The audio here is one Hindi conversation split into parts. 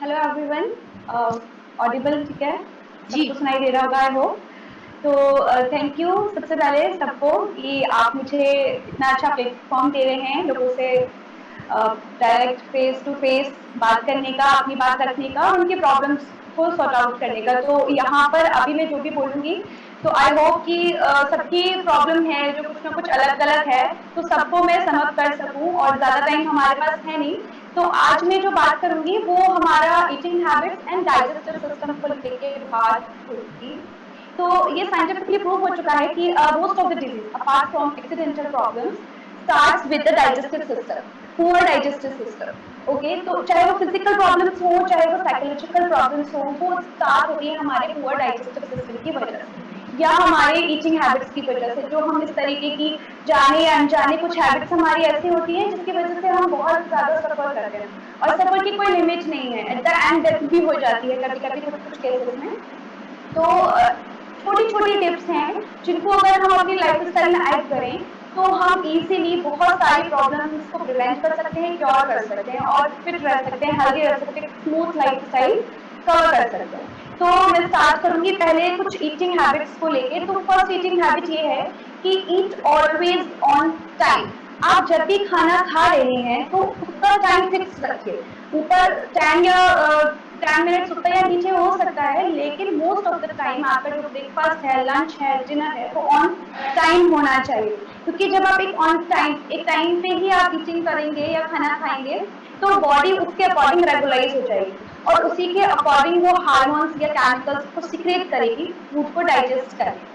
Hello everyone. ऑडिबल ठीक है? जी। सबको सुनाई दे रहा होगा आई होप। तो थैंक यू सबसे पहले सबको कि आप मुझे इतना अच्छा प्लेटफॉर्म दे रहे हैं लोगों से डायरेक्ट फेस टू फेस बात करने का, अपनी बात रखने का और उनके प्रॉब्लम्स को सॉर्ट आउट करने का। तो यहाँ पर अभी मैं जो भी बोलूंगी तो आई होप कि सबकी प्रॉब्लम है जो कुछ ना कुछ अलग अलग है, तो सबको मैं सम अप कर सकूं और ज्यादा टाइम हमारे पास है नहीं। तो आज मैं जो बात करूंगी वो हमारा eating habits and digestive system को लेके बात होगी। तो ये साइंटिफिकली प्रूव हो चुका है कि most of the disease apart from accidental problems starts with the digestive system, poor digestive system. Okay, तो चाहे वो फिजिकल प्रॉब्लम्स हो चाहे वो साइकोलॉजिकल प्रॉब्लम्स हो, वो स्टार्ट होती है हमारे पुअर डाइजेस्टिव सिस्टम की वजह से या हमारे ईटिंग हैबिट्स की वजह से। जो हम इस तरीके की जाने या अनजाने कुछ हैबिट्स हमारी ऐसी होती हैं जिसकी वजह से हम बहुत ज्यादा सफर करते हैं और सफर की कोई लिमिट नहीं है, एट द एंड डेथ भी हो जाती है कभी कभी कुछ कुछ केसेस में। तो छोटी छोटी टिप्स हैं जिनको अगर हम अपनी लाइफस्टाइल में ऐड करें तो हम इजीली बहुत सारी प्रॉब्लम्स को प्रिवेंट कर सकते हैं, क्योर कर सकते हैं और फिट रह सकते हैं, हेल्दी रह सकते हैं, स्मूथ लाइफस्टाइल कवर कर सकते हैं। तो मैं स्टार्ट करूंगी पहले कुछ ईटिंग हैबिट्स को लेके। तो फर्स्ट ईटिंग हैबिट ये है कि ईट ऑलवेज ऑन टाइम। आप जब भी खाना खा रहे हैं तो उसका टाइम फिक्स रखिए। ऊपर 10 या 10 मिनट्स ऊपर या नीचे हो सकता है, लेकिन मोस्ट ऑफ द टाइम आपका जो ब्रेकफास्ट है, लंच है, डिनर है, वो ऑन टाइम होना चाहिए। क्योंकि जब आप एक टाइम पे ही आप ईटिंग करेंगे या खाना खाएंगे तो बॉडी उसके अकॉर्डिंग रेगुलाइज हो जाएगी और उसी के अकॉर्डिंग वो हार्मोन्स या केमिकल्स को सिक्रेट करेगी फूड को डाइजेस्ट करने।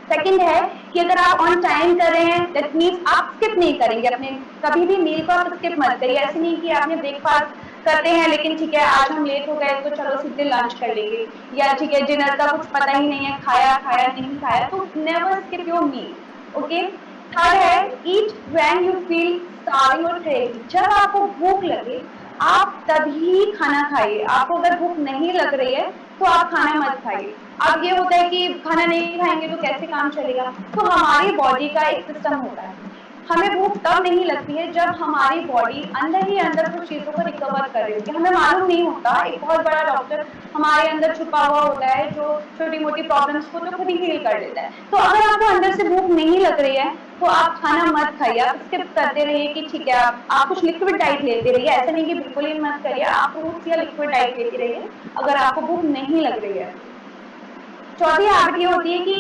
सेकंड है कि अगर आप ऑन टाइम कर रहे हैं दैट मीन्स आप स्किप नहीं करेंगे अपने, कभी भी मील को आप स्किप मत करिए। ऐसे नहीं कि आपने ब्रेकफास्ट करते हैं लेकिन ठीक है आज हम लेट हो गए तो चलो सीधे लंच कर लेंगे, या ठीक है डिनर का कुछ पता ही नहीं है खाया खाया नहीं खाया, तो never skip your meal. Okay. Third है eat when you feel starving और क्रेविंग। जब आपको भूख लगे आप तभी खाना खाइए। आपको अगर भूख नहीं लग रही है तो आप खाना मत खाइए। अब ये होता है कि खाना नहीं खाएंगे तो कैसे काम चलेगा। तो हमारी बॉडी का एक सिस्टम होता है, हमें भूख तब नहीं लगती है जब हमारी बॉडी अंदर ही अंदर कुछ चीजों को रिकवर कर रही होती है, हमें मालूम नहीं होता। एक बहुत बड़ा डॉक्टर हमारे अंदर छुपा हुआ होता है जो छोटी मोटी प्रॉब्लम्स को तो खुद ही हील कर देता है। तो अगर आपको अंदर से भूख नहीं लग रही है तो आप खाना मत खाइए, आप स्किप करते रहिए कि ठीक है आप कुछ लिक्विड डाइट लेते रहिए। ऐसा नहीं कि बिल्कुल ही मत करिए, आप फ्रूट्स या लिक्विड डाइट लेते रहिए अगर आपको भूख नहीं लग रही है। चौथी हैबिट ये होती है कि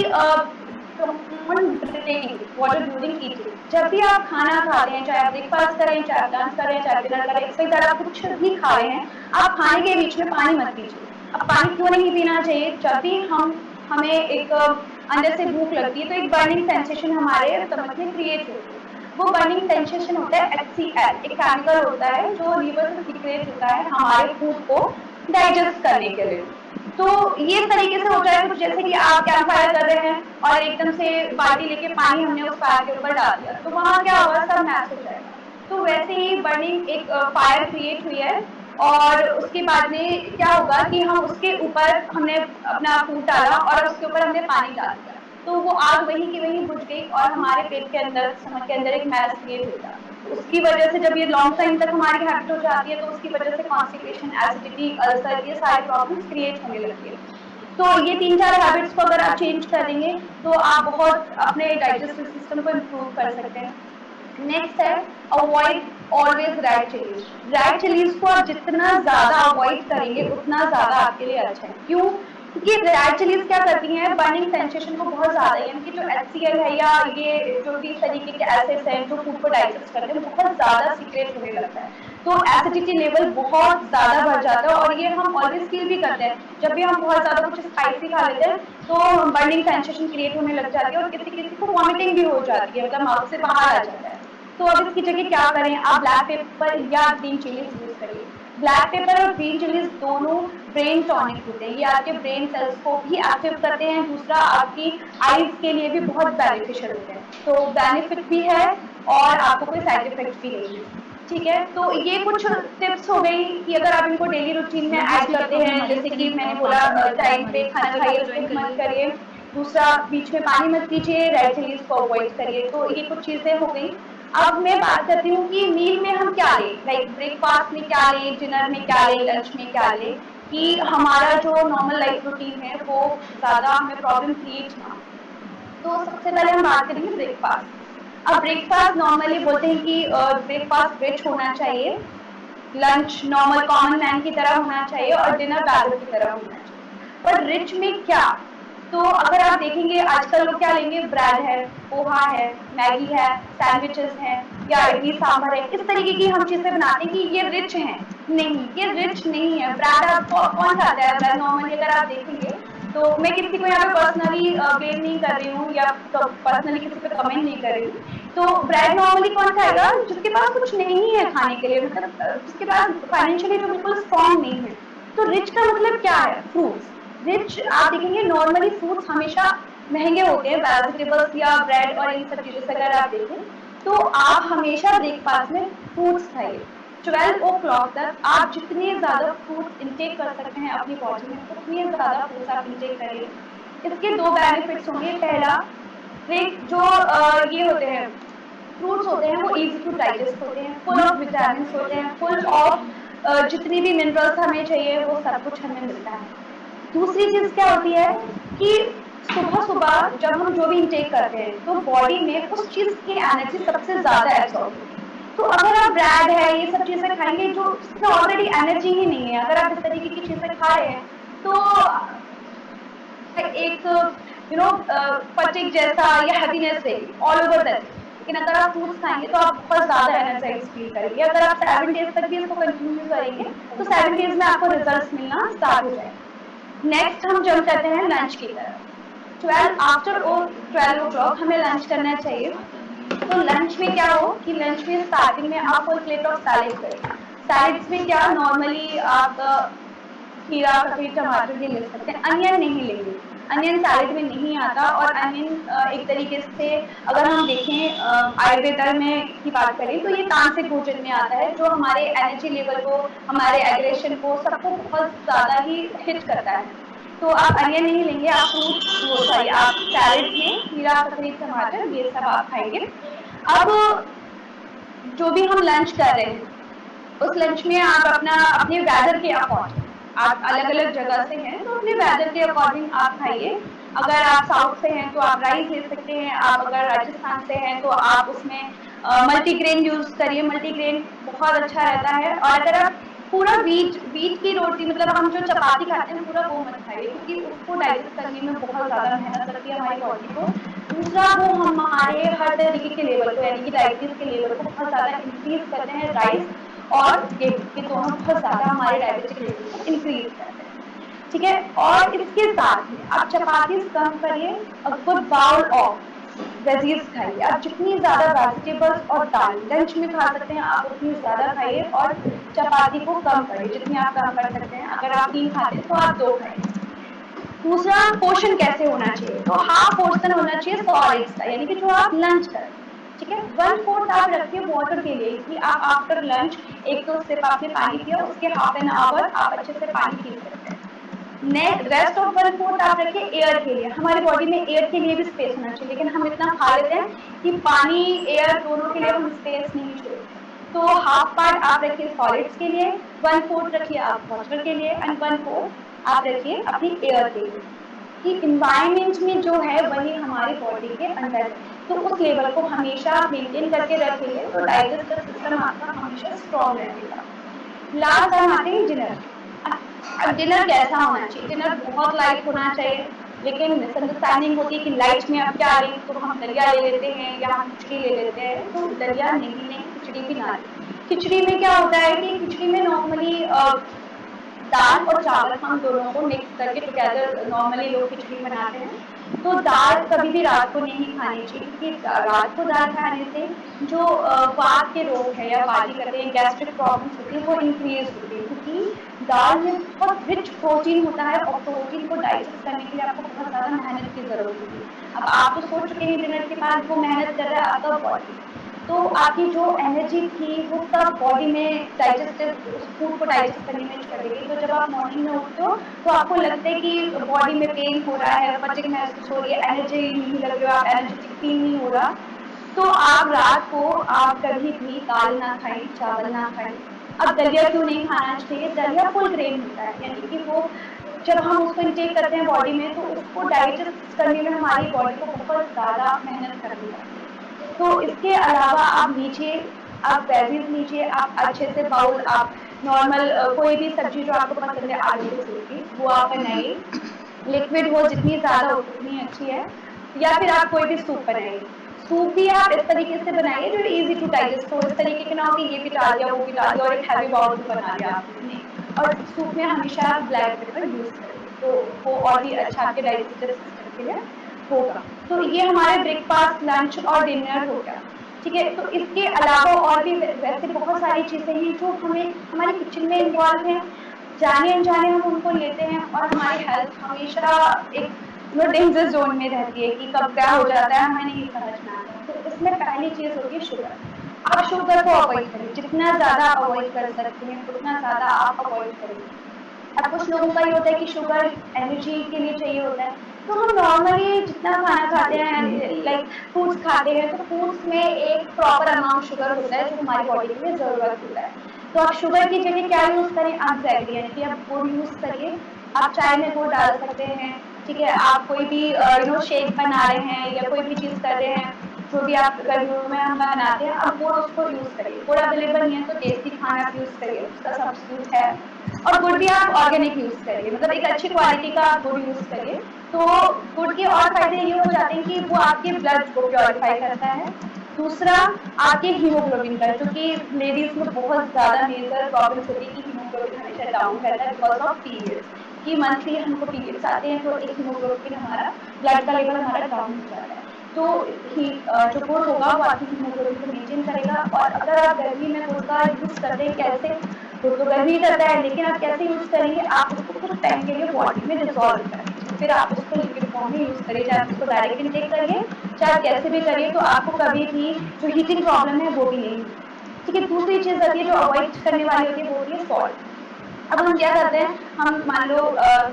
वाटर ड्यूरिंग ईटिंग। जब भी आप खाना खा रहे हैं, चाहे आप ब्रेकफास्ट करें, चाहे आप लंच करें, चाहे डिनर करें, इसके साथ आप कुछ भी खा रहे हैं, आप खाने के बीच में पानी मत पीजिए। अब पानी क्यों नहीं पीना चाहिए? जब भी हमें एक अंदर से भूख लगती है तो एक बर्निंग सेंसेशन हमारे स्टमक में क्रिएट होती है। वो बर्निंग सेंसेशन होता है HCl, एक केमिकल होता है जो लीवर से सीक्रेट होता है हमारे फूड को डाइजेस्ट करने के लिए। तो ये तरीके से हो जाए कुछ जैसे कि आप कैंप फायर कर रहे हैं और एकदम से बाल्टी लेके पानी हमने उस फायर के ऊपर डाल दिया तो वहां क्या होगा, सब मैच हो जाएगा। तो वैसे ही बर्निंग एक फायर क्रिएट हुई है और उसके बाद में क्या होगा कि हम उसके ऊपर हमने अपना फूड डाला और उसके ऊपर हमने पानी डाल दिया, तो वो आग वहीं की वहीं बुझ गई और हमारे पेट के अंदर, स्टमक के अंदर एक मैस क्रिएट हो गया। तो उसकी वजह से जब ये लॉन्ग टाइम तक हमारी हैबिट हो जाती है तो उसकी वजह से कॉन्स्टिपेशन, एसिडिटी, अल्सर, ये सारी प्रॉब्लम्स क्रिएट होने लगती है। तो ये 3-4 हैबिट्स को अगर आप चेंज करेंगे तो आप बहुत अपने डाइजेस्टिव सिस्टम को इम्प्रूव कर सकते हैं। नेक्स्ट है avoid always red chillies. Red chillies को आप जितना ज्यादा अवॉइड करेंगे उतना ज्यादा आपके लिए अच्छा है। क्यों? क्योंकि रेड चिलीज क्या करती हैं, बर्निंग सेंसेशन को बहुत ज्यादा, यानी कि जो HCl है या ये जो भी इस तरीके के एसिड्स हैं जो फूड को डाइजेस्ट करते हैं बहुत ज्यादा सीक्रेट होने लगता है। तो एसिडिटी लेवल बहुत ज्यादा बढ़ जाता है और ये हम ऑलवेज फील भी करते हैं जब भी हम बहुत ज्यादा कुछ स्पाइसी खा लेते हैं तो बर्निंग सेंसेशन क्रिएट होने लग जाती है और किसी किसी को वॉमिटिंग भी हो जाती है, मतलब माउथ से बाहर आ जाता है। तो अब इसकी जगह क्या करें, आप ब्लैक पेपर या ग्रीन चिलीज यूज करिए। ब्लैक पेपर और ग्रीन चिलीज दोनों ब्रेन टॉनिक होते हैं, ये आपके ब्रेन सेल्स को भी एक्टिव करते हैं, दूसरा आपकी आईज के लिए भी बहुत बेनिफिशियल होते हैं। तो बेनिफिट भी है और आपको कोई साइड इफेक्ट भी नहीं है। ठीक है, तो ये कुछ टिप्स हो गई कि अगर आप इनको डेली रूटीन में ऐड करते हैं, जैसे कि मैंने बोला टाइम पे खाना खाइए, स्किप मत करिए, दूसरा बीच में पानी मत पीजिए, रेड चिलीज को अवॉइड करिए। तो ये कुछ चीजें हो गई। अब मैं बात करती हूँ कि मील में हम क्या लें, लाइक ब्रेकफास्ट में क्या लें, डिनर में क्या लें, लंच में क्या लें, कि हमारा जो नॉर्मल लाइफ रूटीन है वो ज़्यादा हमें प्रॉब्लम क्रिएट ना हो। तो सबसे पहले हम बात करेंगे ब्रेकफास्ट। अब ब्रेकफास्ट नॉर्मली बोलते हैं कि ब्रेकफास्ट रिच होना चाहिए, लंच नॉर्मल कॉमन मैन की तरह होना चाहिए और डिनर बैलेंस की तरह होना चाहिए। पर रिच में क्या, तो अगर आप देखेंगे आजकल लोग क्या लेंगे, ब्रेड है, पोहा है, मैगी है, सैंडविचेस हैं, या इडली सांभर है, इस तरीके की हम चीजें बनाते हैं कि ये रिच हैं। नहीं, ये रिच नहीं है। ब्रेड आप कौन खाता है ब्रेड नॉर्मली, अगर आप देखेंगे तो मैं किसी को यहाँ पे पर्सनली ब्लेम नहीं कर रही हूँ या पर्सनली किसी पे कमेंट नहीं कर रही हूँ। तो ब्रेड नॉर्मली कौन खाएगा, जिसके पास कुछ नहीं है खाने के लिए, मतलब जिसके पास फाइनेंशियली जो बिल्कुल स्ट्रॉन्ग नहीं है। तो रिच का मतलब क्या है, फ्रूट्स। रिच आप देखेंगे नॉर्मली फ्रूट्स हमेशा महंगे होते हैं, वेजिटेबल्स या ब्रेड और इन सब चीजों से अगर आप देखें तो आप हमेशा ब्रेकफास्ट में फ्रूट्स खाइए। 12 o'clock तक आप जितने ज्यादा फ्रूट्स इंटेक कर सकते हैं अपनी बॉडी में, उतने ज्यादा फ्रूट्स आप इंटेक करिए। इसके दो बेनिफिट्स होंगे। पहला, जो ये होते हैं फ्रूट्स होते हैं वो इजी टू डाइजेस्ट होते हैं, फुल ऑफ विटामिन होते हैं, फुल ऑफ जितनी भी मिनरल्स हमें चाहिए वो सब कुछ हमें मिलता है। दूसरी चीज क्या होती है कि सुबह सुबह जब हम जो भी इंटेक करते हैं तो बॉडी में उस चीज की एनर्जी सबसे ज्यादा एब्सॉर्ब होती है। तो अगर आप ब्रेड है ये सब चीजें खाएंगे जो जिसमें ऑलरेडी एनर्जी ही नहीं है, अगर आप इस तरीके की चीजें खा रहे हैं तो एक फटीग जैसा या हेवीनेस रहेगी ऑल ओवर द डे। लेकिन अगर आप फ्रूट्स खाएंगे तो आप बहुत ज्यादा एनर्जाइज फील करेंगे। अगर आप 7 डेज तक भी इसको कंटिन्यू करेंगे तो 7 डेज में आपको रिजल्ट्स मिलना स्टार्ट हो जाएंगे। नेक्स्ट हम जंप करते हैं लंच की तरफ। 12 o'clock हमें लंच करना चाहिए। तो लंच में क्या हो कि लंच में स्टार्टिंग में आप फुल प्लेट ऑफ सैलेड करें। सैलेड्स में क्या नॉर्मली आप खीरा, ककड़ी, टमाटर भी ले सकते हैं, अनियन नहीं लेंगे। अनियन सैलेड में नहीं आता, और अनियन एक तरीके से अगर हम देखें आयुर्वेदा में की बात करें तो ये तामसिक भोजन में आता है, जो हमारे एनर्जी लेवल को, हमारे एग्रेशन को, सबको बहुत ज्यादा ही हिट करता है। तो आप अनियन नहीं लेंगे, आप फ्रूट्स वो सॉरी आप सैलेड में खीरा, ककड़ी, टमाटर ये सब आप खाएंगे। अब जो भी हम लंच कर रहे हैं उस लंच में आप अपने वेदर के अकॉर्डिंग, आप अलग अलग जगह से हैं तो अपने वेदर के अकॉर्डिंग आप खाइए। अगर आप साउथ से हैं तो आप राइस ले सकते हैं, आप अगर राजस्थान से हैं तो आप उसमें मल्टीग्रेन यूज करिए। मल्टीग्रेन बहुत अच्छा रहता है। और अगर आप पूरा वीट की रोटी, मतलब हम जो चपाती खाते हैं पूरा वो मत खाइए, क्योंकि उसको डाइजेस्ट करने में बहुत ज्यादा मेहनत लगती है हमारी बॉडी को। दूसरा, वो हमारे हर तरीके के लेवल को, यानी कि डायबिटीज के लेवल को बहुत ज्यादा इंक्रीज करते हैं। राइस और गेहूं ये दोनों बहुत ज्यादा हमारे डायबिटिक लेवल को इंक्रीज करते हैं। ठीक है, और इसके साथ में आप चपाती कम करिए, a good bowl of veggies खाइए। आप जितनी ज्यादा वेजिटेबल्स और दाल लंच में खा सकते हैं आप उतनी ज्यादा खाइए, और चपाती को कम करिए जितनी आप कम कर सकते हैं। अगर आप 3 खाते हैं तो आप 2 खाइए। दूसरा, पोर्शन कैसे होना चाहिए, तो हाफ पोर्शन होना चाहिए सॉलिड्स का, यानी कि जो आप लंच कर रहे हैं। ठीक है, 1/4 आप रखिए वाटर के लिए, कि आप आफ्टर लंच 1-2 सिप आपने पानी पिया, उसके हाफ एन आवर आप अच्छे से पानी पी सकते हैं। नेक्स्ट, रेस्ट ऑफ 1/4 आप रखिए एयर के लिए। हमारी बॉडी में एयर के लिए भी स्पेस होना चाहिए, लेकिन हम इतना खा लेते हैं कि पानी एयर दोनों के लिए हम स्पेस नहीं छोड़ते। तो हाफ पार्ट आप रखिए सॉलिड्स के लिए, 1/4 रखिए आप वाटर के लिए, एंड 1/4 आप रखिए अपनी एयर के लिए, कि इन्वायरमेंट में जो है वही हमारी बॉडी के अंदर है। तो उस लेवल को हमेशा आप मेंटेन करके रखेंगे तो डाइजेस्टिव सिस्टम आपका हमेशा स्ट्रॉन्ग रहेगा। लास्ट हम आते हैं डिनर। अब डिनर कैसा होना चाहिए, डिनर बहुत लाइट होना चाहिए। लेकिन मिसअंडरस्टैंडिंग होती है कि लाइट में अब क्या लें, तो हम दलिया ले लेते हैं या हम खिचड़ी ले लेते हैं। तो दलिया नहीं लें, खिचड़ी भी ना लें। खिचड़ी में क्या होता है कि खिचड़ी में नॉर्मली दाल और चावल हम दोनों को मिक्स करके टुगेदर नॉर्मली लोग खिचड़ी बनाते हैं। तो दाल कभी भी रात को नहीं खानी चाहिए, क्योंकि रात को दाल खाने से जो वात के रोग है या वादी कहते हैं, गैस्ट्रिक प्रॉब्लम्स होती है, वो इंक्रीज होती है। क्योंकि दाल में बहुत रिच प्रोटीन होता है, और प्रोटीन को डाइजेस्ट करने के लिए आपको बहुत ज्यादा मेहनत की जरूरत होती है। अब आप तो सोच चुके हैं डिनर के बाद वो मेहनत कर रहा है आपका बॉडी, तो आपकी जो एनर्जी थी वो सब बॉडी में डाइजेस्टिव उस फूड को डाइजेस्ट करने में चली गई। तो जब आप मॉर्निंग में उठते हो तो आपको लगता है कि बॉडी में पेन हो रहा है, फटीग महसूस हो रही है, एनर्जी नहीं लग रही है, आप एनर्जेटिक फील नहीं हो रहा। तो आप रात को आप कभी भी दाल ना खाएं, चावल ना खाएं। अब दलिया क्यों नहीं खाना चाहिए? दलिया फुल ग्रेन होता है, यानी कि वो जब हम उसको इंटेक करते हैं बॉडी में तो उसको डाइजेस्ट करने में हमारी बॉडी को बहुत ज़्यादा मेहनत करनी पड़ती है। तो इसके अलावा आप लीजिए, आप वेजीज लीजिए, आप अच्छे से बाउल, आप नॉर्मल कोई भी सब्जी जो आपको पसंद है आलू को छोड़ के वो आप बनाइए। लिक्विड हो जितनी ज़्यादा उतनी अच्छी है। या फिर आप कोई भी सूप बनाइए। सूप भी आप इस तरीके से बनाइए जो इजी टू डाइजेस्ट हो, इस तरीके के ना हो कि ये भी डाल दिया वो भी डाल दिया और एक हैवी बाउल भी बना लिया आपने, नहीं। और सूप में हमेशा आप ब्लैक पेपर यूज करिए, तो वो और भी अच्छा आपके डाइजेस्टिव सिस्टम के लिए होगा। तो ये हमारे ब्रेकफास्ट, लंच और डिनर हो गया, ठीक है। तो इसके अलावा और भी वैसे बहुत सारी चीजें हैं जो हमें हमारे किचन में इन्वॉल्व हैं, जाने अनजाने हम उनको लेते हैं और हमारी हेल्थ हमेशा एक डेंजर जोन में रहती है कि कब क्या हो जाता है हमें नहीं समझ में आता। तो इसमें पहली चीज होती है शुगर। आप शुगर को अवॉइड करिए, जितना ज्यादा आप अवॉइड कर सकते हैं उतना ज्यादा आप अवॉइड करिए। अब कुछ लोगों का ये होता है कि शुगर एनर्जी के लिए चाहिए होता है, तो हम नॉर्मली जितना खाना खाते हैं, लाइक फ्रूट्स खाते हैं, तो फ्रूट्स में एक प्रॉपर अमाउंट शुगर होता है जो हमारी बॉडी के लिए जरूरत होता है। तो आप शुगर की जगह क्या यूज करें? आप जैगरी यानी कि आप गुड़ यूज करिए। आप चाय में गुड़ डाल सकते हैं, ठीक है। आप कोई भी शेक बना रहे हैं या कोई भी चीज कर रहे हैं, जो भी आप गर्मियों में हम बनाते हैं, अब गुड़ उसको यूज करिए। गुड़ अवेलेबल नहीं है तो देसी खाना आप यूज करिए, उसका सब्स्टिट्यूट है। और गुड़ भी आप ऑर्गेनिक यूज करिए, मतलब एक अच्छी क्वालिटी का आप गुड़ यूज करिए। तो गुड़ के और फायदे ये हो जाते हैं कि वो आपके ब्लड को प्योरीफाई करता है। दूसरा, आपके हीमोग्लोबिन का, जो कि लेडीज में बहुत ज्यादा मेजर प्रॉब्लम्स होती है कि हीमोग्लोबिन हमेशा डाउन रहता है बिकॉज ऑफ पीरियड्स, कि मंथली हमको पीरियड्स आते हैं तो एक हीमोग्लोबिन हमारा, ब्लड का लेवल हमारा डाउन हो जाता है। तो जो गुड़ होगा वो आपकी हीमोग्लोबिन को मेंटेन करेगा। और अगर आप गर्मी में गुड़ का यूज करते हैं, कैसे? गुड़ तो गर्मी करता है, लेकिन आप कैसे यूज करेंगे? आप उसको कुछ टाइम के लिए बॉडी में डिसॉल्व कर दीजिए, फिर आप उसको लिक्विड फॉर्म में यूज करिए, चाहे आप उसको डायरेक्ट इनटेक करिए, चाहे आप कैसे भी करिए, तो आपको कभी भी जो हीटिंग प्रॉब्लम है वो भी नहीं होगी, ठीक है। दूसरी चीज होती है जो अवॉइड करने वाली होती है वो होती है सॉल्ट। अब हम क्या करते हैं, हम मान लो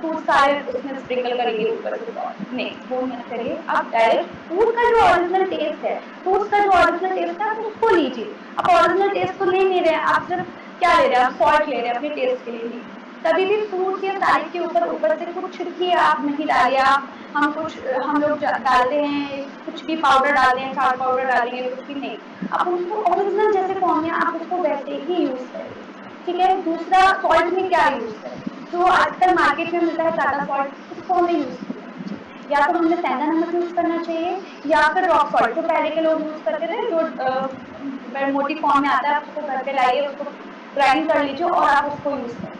फूड सारे उसमें स्प्रिंकल करेंगे ऊपर से सॉल्ट, नहीं वो मत करिए। आप डायरेक्ट फूड का जो ओरिजिनल टेस्ट है, फूड का जो ओरिजिनल टेस्ट है आप उसको लीजिए। आप ओरिजिनल टेस्ट तो ले नहीं रहे हैं, आप सिर्फ क्या ले रहे हैं? आप सॉल्ट ले रहे हैं अपने टेस्ट के लिए, नहीं। कभी भी फ्रूट्स या सैलेड के ऊपर ऊपर से कुछ भी आप नहीं डालिए। आप हम लोग डालते हैं कुछ भी पाउडर डालते हैं, चाट पाउडर डालेंगे, कुछ भी नहीं। आप उसको ओरिजिनल जैसे फॉर्म में आप उसको वैसे ही यूज करिए, ठीक है। दूसरा, सॉल्ट में क्या यूज करें? जो आजकल मार्केट में मिलता है टाटा सॉल्ट, उसको हमें यूज नहीं करना चाहिए। या तो हमें सेंधा नमक यूज करना चाहिए या फिर रॉक सॉल्ट, जो पहले के लोग यूज करते थे, जो मोटी फॉर्म में आता है। आप उसको घर पे लाइए, उसको ग्राइंड कर लीजिए और आप उसको यूज करें।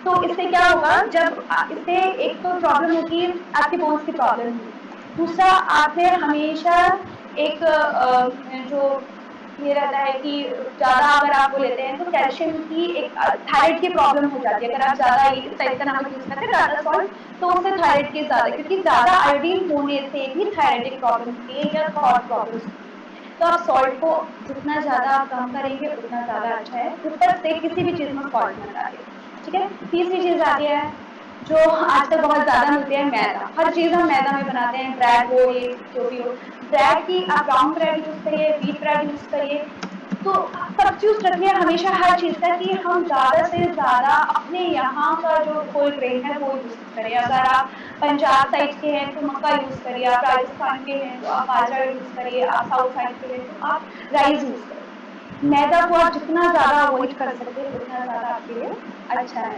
तो इससे क्या होगा, जब इससे एक तो प्रॉब्लम होगी, आपके बोन्स की प्रॉब्लम होगी। दूसरा, आपने हमेशा एक जो ये रहता है कि ज्यादा अगर आप वो लेते हैं तो कैल्शियम की एक थायराइड की प्रॉब्लम हो जाती है। अगर आप ज्यादा इस टाइप का नमक यूज करते हैं टाटा सॉल्ट, तो उससे थायराइड की ज्यादा, क्योंकि ज्यादा आयोडीन होने से भी थायराइडिक प्रॉब्लम होती है या थॉट प्रॉब्लम्स होती है। तो आप सॉल्ट को जितना ज्यादा आप कम करेंगे उतना ज्यादा अच्छा है। ऊपर से किसी भी चीज में सॉल्ट मत डालिए, ठीक है। तीसरी चीज आती है जो आजकल बहुत ज्यादा मिलती है, मैदा। हर चीज हम मैदा में बनाते हैं, ब्रेड हो, ये जो भी हो। ब्रेड की आप ब्राउन ब्रेड यूज करिए, व्हीट ब्रेड यूज करिए। तो सब्स्टिट्यूट रखिए हमेशा हर चीज का, कि हम ज्यादा से ज्यादा अपने यहाँ का जो होल ग्रेन है वो यूज करें। अगर आप पंजाब साइड के हैं तो मक्का यूज करिए, आप राजस्थान के हैं तो आप बाजरा यूज करिए, आप साउथ साइड के हैं तो आप राइस यूज करिए। मैदा को आप जितना ज्यादा अवॉइड कर सकते हैं उतना ज्यादा आपके लिए अच्छा है,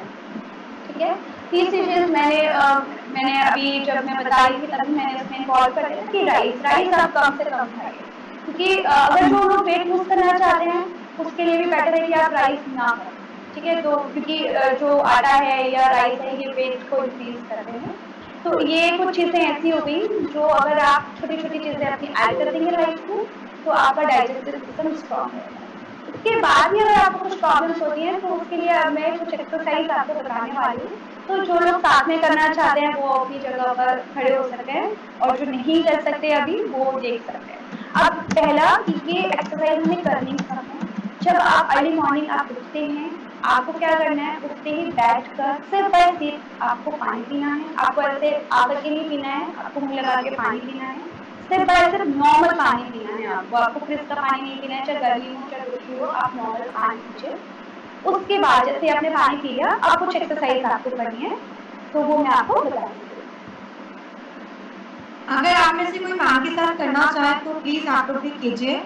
ठीक है। तीसरी चीज मैंने अभी जब मैं बता रही थी तभी मैंने इसमें इन्वॉल्व कर दिया कि राइस राइस आप कम से कम खाइए, क्योंकि अगर जो लोग वेट लूज करना चाहते हैं उसके लिए भी बेटर है कि आप राइस ना खाएं, ठीक है। तो क्योंकि जो आटा है या राइस है ये वेट को इंक्रीज करते हैं। तो ये कुछ चीजें ऐसी हो गई जो अगर आप छोटी छोटी चीजें अपनी ऐड कर देंगे लाइफ में तो आपका डाइजेस्टिव सिस्टम स्ट्रांग रहेगा। इसके बाद भी अगर आपको कुछ प्रॉब्लम्स होती हैं तो उसके लिए अब मैं कुछ एक्सरसाइज आपको बताने वाली हूँ। तो जो लोग साथ में करना चाहते हैं वो अपनी जगह पर खड़े हो सकते हैं और जो नहीं कर सकते अभी वो देख सकते हैं। अब पहला कि ये एक्सरसाइज हमें करनी कब है? जब आप अर्ली मॉर्निंग आप उठते हैं, आपको क्या करना है? उठते ही बैठकर सिर्फ बाय सिर्फ आपको पानी पीना है। आपको ऐसे आकर के नहीं पीना है, आपको मुंह लगा के पानी पीना है। सिर्फ बाय सिर्फ नॉर्मल पानी पीना है आपको फ्रिज का पानी नहीं पीना है, चाहे गर्मी हो चाहे कुछ भी हो, आप नॉर्मल पानी पीजिए। उसके बाद जैसे आपने पानी पी लिया, अब कुछ एक्सरसाइज आपको करनी है, तो वो मैं आपको बताती हूँ। अगर आप में से कोई मैम के साथ करना चाहे तो प्लीज आप लोग भी कीजिए।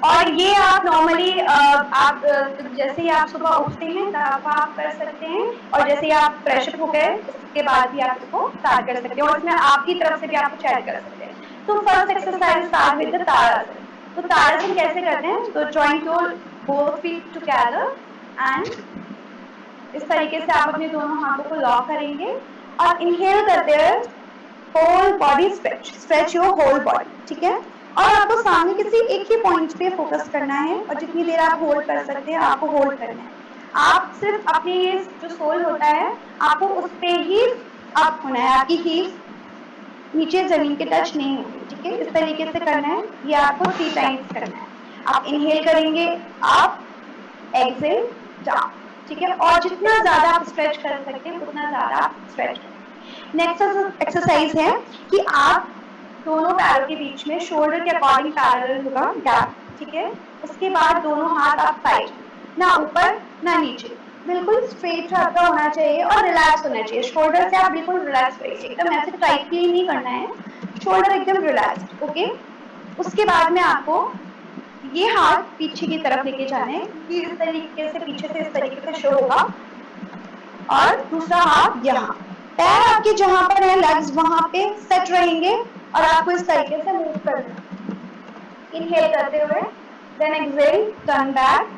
और ये आप नॉर्मली आप जैसे ही आप सुबह उठते हैं तब आप कर सकते हैं, और जैसे ही आप फ्रेश अप हो गए उसके बाद भी आप इसको स्टार्ट कर सकते हैं, और इसमें आपकी तरफ से भी आप कुछ ऐड कर सकते हैं। तो first exercise start with the tadasana. तो ताड़ासन कैसे करते हैं? तो joint your both feet together and इस तरीके से आप अपने दोनों हाथों को लॉक करेंगे और इनहेल करते हुए whole body stretch your whole body, ठीक है। और आपको सामने किसी एक ही पॉइंट पे फोकस करना है, और जितनी देर आप होल्ड कर सकते हैं आपको होल्ड करना है। आप सिर्फ अपने ये जो सोल होता है आपको उस पे ही अप होना है, आपकी हील्स नीचे जमीन के टच नहीं होगी, ठीक है। इस तरीके से करना है, ये आपको 3 टाइम्स करना है। आप इनहेल करेंगे अप, एक्सेल डाउन, ठीक है। और जितना ज्यादा आप स्ट्रेच कर सकते हैं उतना ज्यादा आप स्ट्रेच करें। नेक्स्ट एक्सरसाइज है कि आप दोनों पैरों के बीच में शोल्डर के अकॉर्डिंग पैरेलल होगा गैप, ठीक है। उसके बाद दोनों हाथ आप साइड, ना ऊपर ना नीचे, बिल्कुल स्ट्रेट आपका होना चाहिए और रिलैक्स होना चाहिए। शोल्डर से आप बिल्कुल रिलैक्स रहिए, एकदम ऐसे टाइटली नहीं करना है, शोल्डर एकदम रिलैक्स, ओके। उसके बाद में आपको ये हाथ पीछे की तरफ लेके जाना है, क्योंकि इस तरीके से पीछे से इस तरीके से शो होगा, और दूसरा हाथ यहाँ, पैर आपके जहां पर है लेग्स वहां पे सेट रहेंगे, और आपको इस तरीके से मूव करना है। इनहेल करते हुए, then exhale, turn back,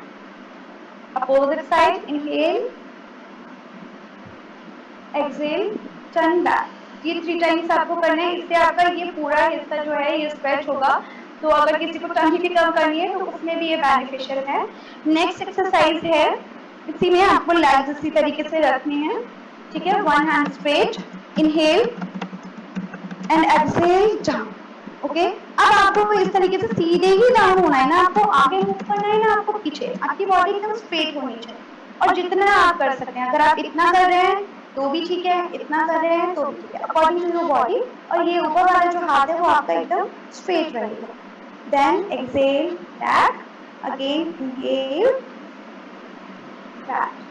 opposite side, inhale, exhale, turn back. ये 3 टाइम्स आपको करना है, इससे आपका ये पूरा हिस्सा जो है ये स्ट्रेच होगा। तो अगर किसी को टंगी भी कम करनी है तो उसमें भी ये बेनिफिशियल है। नेक्स्ट एक्सरसाइज है, इसी में आपको लेग्स इसी तरीके से रखने हैं, ठीक है। 1 hand straight, inhale and exhale down, okay. अब आपको इस तरीके से सीधे ही डाउन होना है, ना आपको आगे मूव करना है ना आपको पीछे, आपकी बॉडी एकदम स्ट्रेट होनी चाहिए। और जितना आप कर सकते हैं, अगर आप इतना कर रहे हैं तो भी ठीक है, इतना कर रहे हैं तो भी ठीक है, अकॉर्डिंग टू योर बॉडी। और ये ऊपर वाला जो हाथ है वो आपका एकदम स्ट्रेट रहेगा। Then exhale back, again inhale back.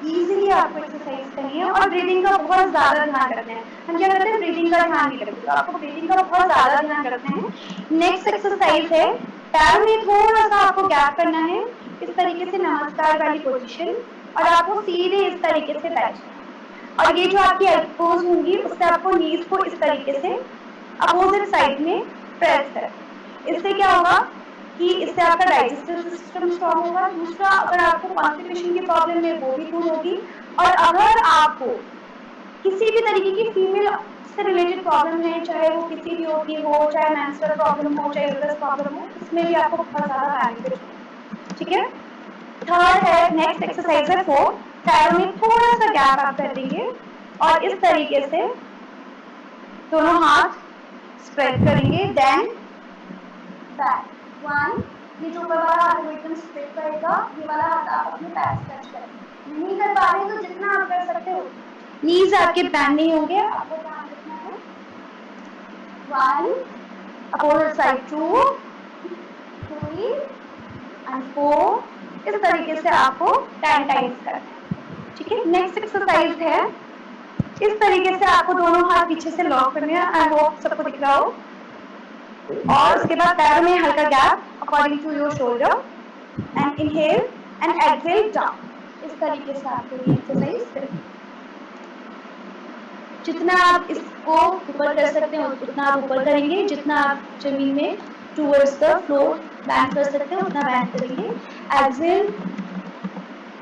Easily आपको एक्सरसाइज करनी है, और ब्रीदिंग का बहुत ज्यादा ध्यान रखना है। हम क्या करते हैं, ब्रीदिंग का ध्यान नहीं रखते, तो आपको ब्रीदिंग का बहुत ज्यादा ध्यान रखना है। नेक्स्ट एक्सरसाइज है, पैर में थोड़ा सा आपको गैप करना है, इस तरीके से नमस्कार वाली पोजीशन, और आपको सीधे इस तरीके से बैठना है। और ये जो आपकी एल्बोज होंगी उससे आपको नीज को इस तरीके से अपोजिट साइड में प्रेस करना। इससे क्या होगा कि इससे आपका डाइजेस्टिव सिस्टम स्ट्रांग होगा। दूसरा, अगर आपको कॉन्स्टिपेशन की प्रॉब्लम है वो भी दूर होगी। और अगर आपको किसी भी तरीके की फीमेल से रिलेटेड प्रॉब्लम है, चाहे वो किसी भी होती हो, चाहे मेंस्ट्रुअल प्रॉब्लम हो, चाहे यूट्रस प्रॉब्लम हो, इसमें भी आपको बहुत ज्यादा बेनिफिट होगा, ठीक है। थर्ड है, नेक्स्ट एक्सरसाइज है 4, पैरों में थोड़ा सा गैप आप कर देंगे और इस तरीके से दोनों हाथ स्प्रेड करेंगे, देन बैक 1। ये जो ऊपर वाला हाथ है वो एकदम स्ट्रेट रहेगा, ये वाला हाथ आप अपने पैर से टच करेंगे। नहीं कर पा रहे हैं तो जितना आप कर सकते हो, नीज आपके बैंड नहीं होंगे, आपको ध्यान रखना है। 1, अपोजिट साइड 2, 3 एंड 4। इस तरीके से आपको 10 टाइम्स करना है, ठीक है। नेक्स्ट एक्सरसाइज है, इस तरीके से आपको दोनों हाथ पीछे से लॉक करने हैं। आई होप सबको दिख रहा हो। और उसके बाद पैरों में हल्का gap according to your shoulder, and inhale and exhale down. इस तरीके से आपको ये एक्सरसाइज करनी है। जितना आप इसको ऊपर कर सकते हैं उतना आप ऊपर करेंगे, जितना आप जमीन में टूवर्ड्स द फ्लोर बैंड कर सकते हैं उतना बैंड करेंगे। Exhale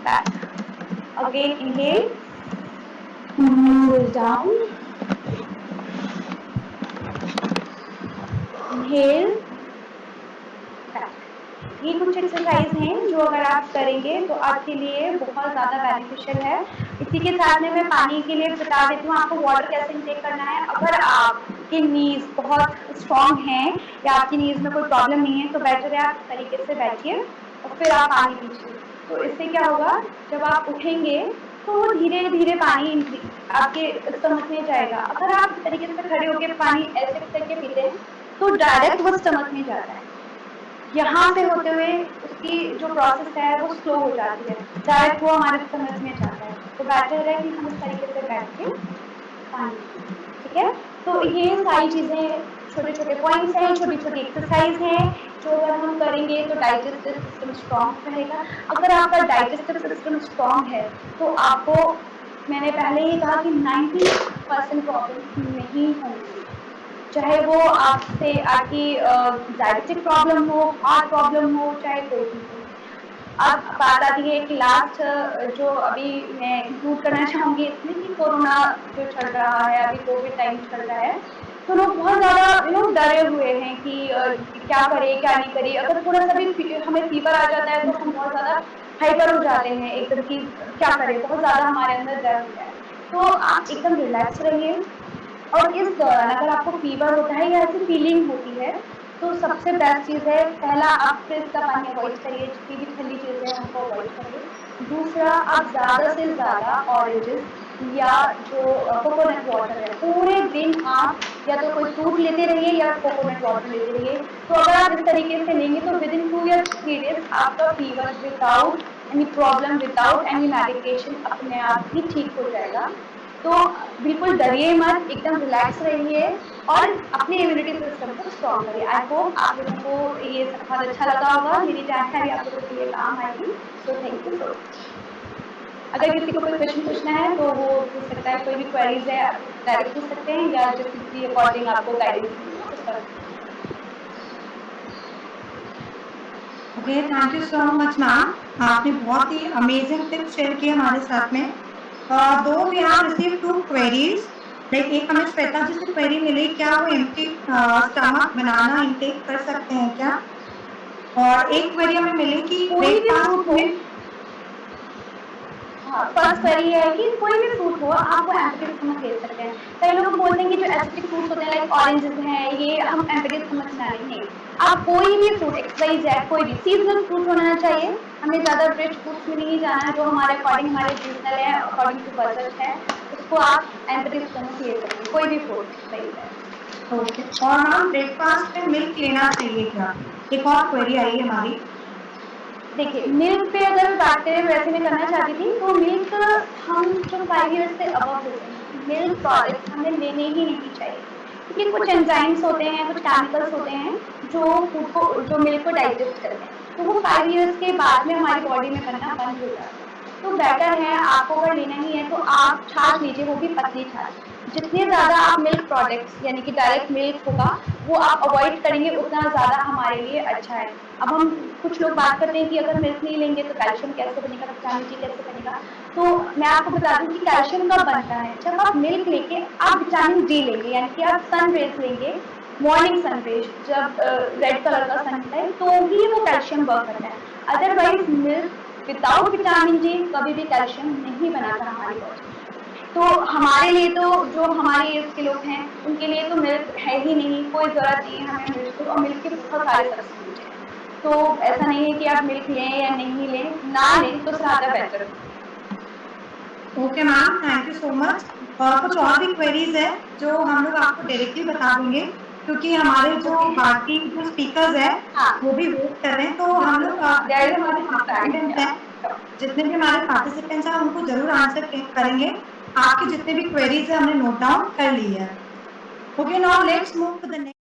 back, again inhale, exhale down, inhale back. ये कुछ एक्सरसाइज हैं जो अगर आप करेंगे तो आपके लिए बहुत ज्यादा बेनिफिशियल है। इसी के साथ में मैं पानी के लिए बता देती हूँ आपको वाटर कैसे इनटेक करना है। अगर आपके नीज बहुत स्ट्रांग हैं या आपकी नीज में कोई प्रॉब्लम नहीं है तो बेटर है आप इस तरीके से बैठिए और फिर आप पानी पीजिए। तो इससे क्या होगा, जब आप उठेंगे तो वो धीरे-धीरे पानी आपके स्टमक में जाएगा। अगर आप इस तरीके से खड़े होके पानी ऐसे करके पीते हैं, तो डायरेक्ट वो स्टमक में जाता है। यहाँ से होते हुए उसकी जो प्रोसेस है वो स्लो हो जाती है, डायरेक्ट वो हमारे स्टमक में जाता है। तो बेटर है कि हम इस तरीके से बैठ के पानी पिएँ, ठीक है? तो ये सारी चीज़ें छोटे-छोटे पॉइंट्स हैं, छोटी-छोटी एक्सरसाइज़ हैं, जो अगर हम करेंगे तो डाइजेस्टिव सिस्टम स्ट्रॉन्ग रहेगा। अगर आपका डाइजेस्टिव सिस्टम स्ट्रॉन्ग है, तो आपको मैंने पहले ही कहा कि 90% प्रॉब्लम्स नहीं होंगी। चाहे वो आपसे आपकी डायबिटिक प्रॉब्लम हो, हार्ट प्रॉब्लम हो, चाहे कोई भी हो। अब बात आती है कि लास्ट जो अभी मैं इंक्लूड करना चाहूँगी इसमें कि कोरोना जो चल रहा है, अभी कोविड टाइम चल रहा है, तो लोग बहुत ज़्यादा डरे हुए हैं कि क्या करें, क्या नहीं करें? अगर थोड़ा-सा भी हमें फ़ीवर आ जाता है, तो हम बहुत ज़्यादा हाइपर हो जाते हैं एकदम कि क्या करें? बहुत ज़्यादा हमारे अंदर डर होता है। तो आप एकदम रिलैक्स रहिए और इस दौरान अगर आपको फ़ीवर होता है या ऐसी फ़ीलिंग होती है, तो सबसे बेस्ट चीज़ है पहला आप फ्रिज का पानी अवॉइड करिए, जितनी भी ठंडी चीज़ें हैं उनको अवॉइड करिए। दूसरा आप ज़्यादा से ज़्यादा ऑरेंजेस या जो कोकोनट वाटर है, पूरे दिन आप या तो कोई फ्रूट लेते रहिए या कोकोनट वाटर लेते रहिए। तो अगर आप इस तरीके से लेंगे तो विदिन 2 या 3 डेज़ आपका fever without any problem, without any medication अपने आप ही ठीक हो जाएगा। तो बिल्कुल डरिए मत, एकदम रिलैक्स रहिए और अपने इम्यूनिटी सिस्टम को स्ट्रॉन्ग करिए। आई होप आप लोगों को ये सब बहुत अच्छा लगा होगा, मेरी जानकारी आप लोगों के लिए काम आएगी। So thank you so much. अगर किसी को कोई क्वेश्चन पूछना है तो वो पूछ सकता है, कोई भी क्वेरीज है डायरेक्ट पूछ सकते हैं या जिसके अकॉर्डिंग आपको गाइडेंस चाहिए उस तरह से। Okay, thank you so much ma'am. आपने बहुत ही अमेजिंग टिप्स शेयर किए हमारे साथ में। Though we have received 2 queries. Like एक हमें श्वेता जी से क्वेरी मिली, क्या वो एम्प्टी स्टमक बनाना इनटेक कर सकते हैं क्या? और एक क्वेरी हमें मिली कि कोई भी फ्रूट ब्रेकफास्ट हो, में हाँ, फर्स्ट क्वेरी है कि कोई भी फ्रूट हो आप वो एम्प्टी स्टमक ले सकते हैं। कई लोग बोलते हैं कि जो एसिडिक फ्रूट्स होते हैं लाइक ऑरेंजेस हैं, ये हम एम्प्टी स्टमक ना लें, नहीं। आप कोई भी फ्रूट एक्स वाई जेड कोई भी सीजनल फ्रूट होना चाहिए, हमें ज़्यादा रिच फ्रूट्स में नहीं जाना है, जो हमारे अकॉर्डिंग हमारे सीजनल है, अकॉर्डिंग टू बजट है, उसको आप एम्प्टी स्टमक ले सकते हैं, कोई भी fruit X Y Z. Okay, और मैम ब्रेकफास्ट में मिल्क लेना चाहिए क्या? एक और क्वेरी आई है हमारी। देखिए, मिल्क पे अगर बात करें वैसे मैं करना चाहती थी, तो मिल्क हम जो 5 ईयर्स से अबव होते हैं, मिल्क प्रोडक्ट्स हमें लेने ही नहीं चाहिए। क्योंकि कुछ एंजाइम्स होते हैं, कुछ केमिकल्स होते हैं, जो मिल्क को डाइजेस्ट करते हैं। तो वो 5 ईयर्स के बाद में हमारी बॉडी में बनना बंद हो जाता है। तो बेटर है आपको अगर लेना ही है तो आप छाछ लीजिए, वो भी पतली छाछ। जितने ज़्यादा आप मिल्क प्रोडक्ट्स यानी कि डायरेक्ट मिल्क होगा, वो आप अवॉइड करेंगे उतना ज़्यादा हमारे लिए अच्छा है। अब हम कुछ लोग बात करते हैं कि अगर मिल्क नहीं लेंगे तो कैल्शियम कैसे बनेगा, विटामिन डी कैसे बनेगा? तो मैं आपको बता दूं कि कैल्शियम कब बनता है, जब आप मिल्क लेके आप विटामिन डी लेंगे, यानी कि आप सन रेज लेंगे, मॉर्निंग सन रेज, जब रेड कलर का सन होता है तो ही वो कैल्शियम वर्क करता है। Otherwise milk without vitamin D कभी भी कैल्शियम नहीं बनाता हमारी बॉडी में। तो हमारे लिए तो जो हमारे एज के लोग हैं उनके लिए तो मिल्क है ही नहीं, कोई ज़रूरत नहीं है हमें मिल्क की, और मिल्क के बहुत सारे सब्स्टिट्यूट हैं। तो ऐसा नहीं है कि आप मिल्क लें या नहीं लें, ना लें तो ज़्यादा बेटर हो। Okay ma'am, thank you so much. और कुछ और भी क्वेरीज है जो हम लोग आपको डायरेक्टली बता देंगे, क्योंकि हमारे जो बाकी जो स्पीकर्स हैं हाँ, वो भी वेट कर रहे हैं। तो हम लोग there जो is हमारे a time, पार्टिसिपेंट्स हैं, yeah. जितने भी हमारे पार्टिसिपेंट्स हैं उनको जरूर आंसर करेंगे। आपकी जितने भी क्वेरीज है हमने नोट डाउन कर ली है। Okay, now let's move to the next.